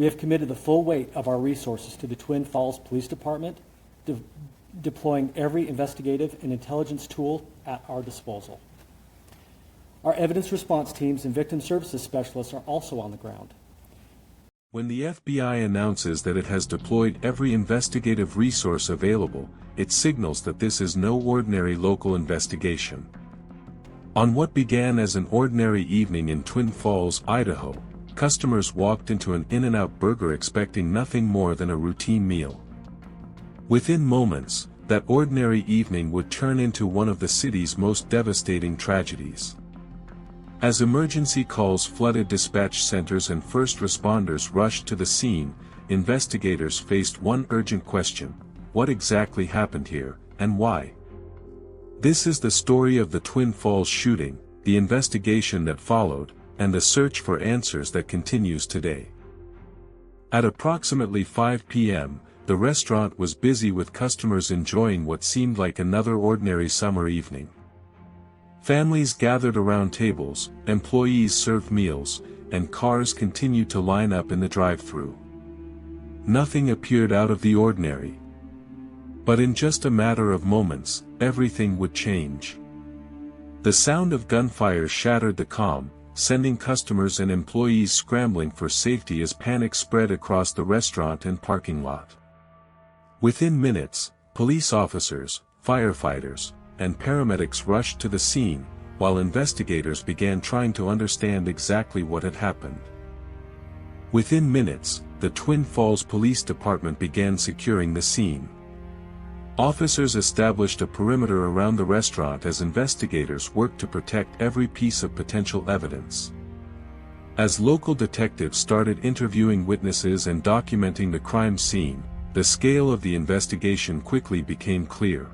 We have committed the full weight of our resources to the Twin Falls Police Department, deploying every investigative and intelligence tool at our disposal. Our evidence response teams and victim services specialists are also on the ground. When the FBI announces that it has deployed every investigative resource available, it signals that this is no ordinary local investigation. On what began as an ordinary evening in Twin Falls, Idaho, customers walked into an In-N-Out Burger expecting nothing more than a routine meal. Within moments, that ordinary evening would turn into one of the city's most devastating tragedies. As emergency calls flooded dispatch centers and first responders rushed to the scene, investigators faced one urgent question: what exactly happened here, and why? This is the story of the Twin Falls shooting, the investigation that followed, and the search for answers that continues today. At approximately 5 p.m., the restaurant was busy with customers enjoying what seemed like another ordinary summer evening. Families gathered around tables, employees served meals, and cars continued to line up in the drive-thru. Nothing appeared out of the ordinary. But in just a matter of moments, everything would change. The sound of gunfire shattered the calm, sending customers and employees scrambling for safety as panic spread across the restaurant and parking lot. Within minutes, police officers, firefighters, and paramedics rushed to the scene, while investigators began trying to understand exactly what had happened. Within minutes, the Twin Falls Police Department began securing the scene. Officers established a perimeter around the restaurant as investigators worked to protect every piece of potential evidence. As local detectives started interviewing witnesses and documenting the crime scene, the scale of the investigation quickly became clear.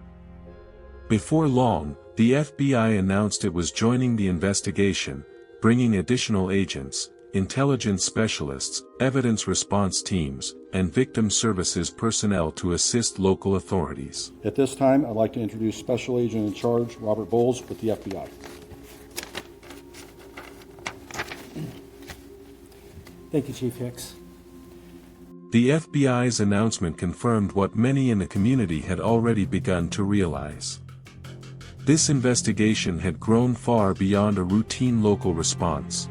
Before long, the FBI announced it was joining the investigation, bringing additional agents, intelligence specialists, evidence response teams, and victim services personnel to assist local authorities. At this time, I'd like to introduce Special Agent in Charge Robert Bowles with the FBI. Thank you, Chief Hicks. The FBI's announcement confirmed what many in the community had already begun to realize. This investigation had grown far beyond a routine local response.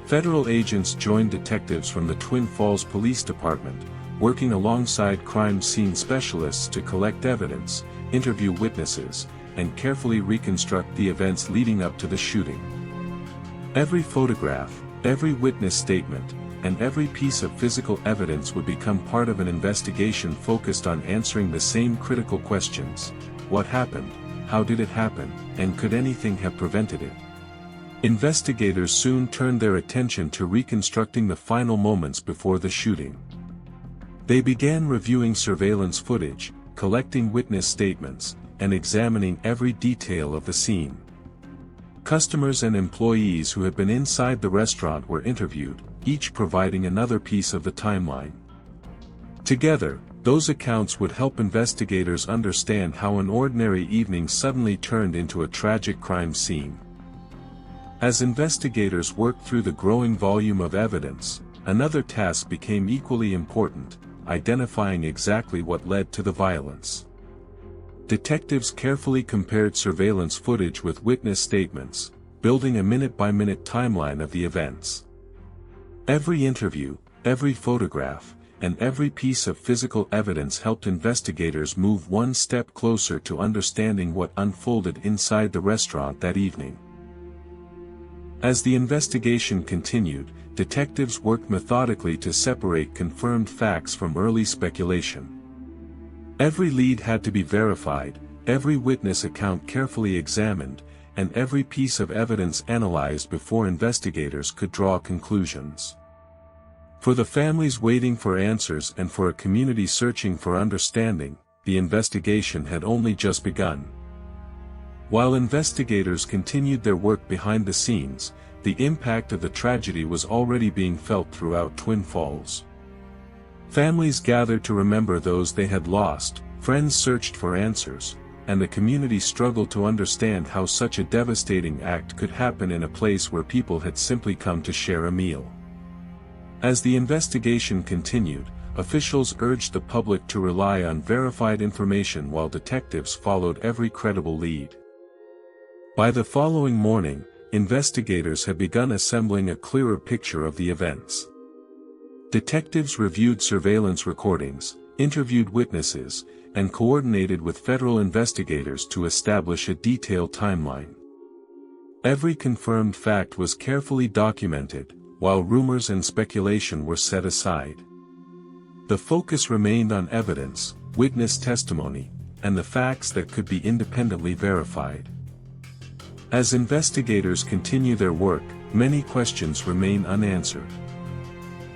Federal agents joined detectives from the Twin Falls Police Department, working alongside crime scene specialists to collect evidence, interview witnesses, and carefully reconstruct the events leading up to the shooting. Every photograph, every witness statement, and every piece of physical evidence would become part of an investigation focused on answering the same critical questions: what happened, how did it happen, and could anything have prevented it? Investigators soon turned their attention to reconstructing the final moments before the shooting. They began reviewing surveillance footage, collecting witness statements, and examining every detail of the scene. Customers and employees who had been inside the restaurant were interviewed, each providing another piece of the timeline. Together, those accounts would help investigators understand how an ordinary evening suddenly turned into a tragic crime scene. As investigators worked through the growing volume of evidence, another task became equally important: identifying exactly what led to the violence. Detectives carefully compared surveillance footage with witness statements, building a minute-by-minute timeline of the events. Every interview, every photograph, and every piece of physical evidence helped investigators move one step closer to understanding what unfolded inside the restaurant that evening. As the investigation continued, detectives worked methodically to separate confirmed facts from early speculation. Every lead had to be verified, every witness account carefully examined, and every piece of evidence analyzed before investigators could draw conclusions. For the families waiting for answers and for a community searching for understanding, the investigation had only just begun. While investigators continued their work behind the scenes, the impact of the tragedy was already being felt throughout Twin Falls. Families gathered to remember those they had lost, friends searched for answers, and the community struggled to understand how such a devastating act could happen in a place where people had simply come to share a meal. As the investigation continued, officials urged the public to rely on verified information while detectives followed every credible lead. By the following morning, investigators had begun assembling a clearer picture of the events. Detectives reviewed surveillance recordings, interviewed witnesses, and coordinated with federal investigators to establish a detailed timeline. Every confirmed fact was carefully documented, while rumors and speculation were set aside. The focus remained on evidence, witness testimony, and the facts that could be independently verified. As investigators continue their work, many questions remain unanswered.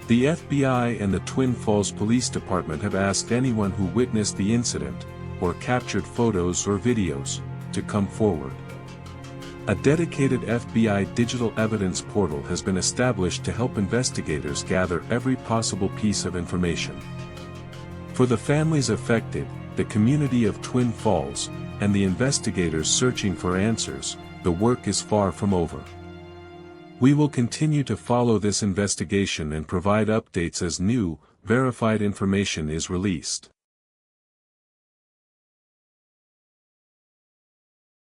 The FBI and the Twin Falls Police Department have asked anyone who witnessed the incident, or captured photos or videos, to come forward. A dedicated FBI digital evidence portal has been established to help investigators gather every possible piece of information. For the families affected, the community of Twin Falls, and the investigators searching for answers, the work is far from over. We will continue to follow this investigation and provide updates as new, verified information is released.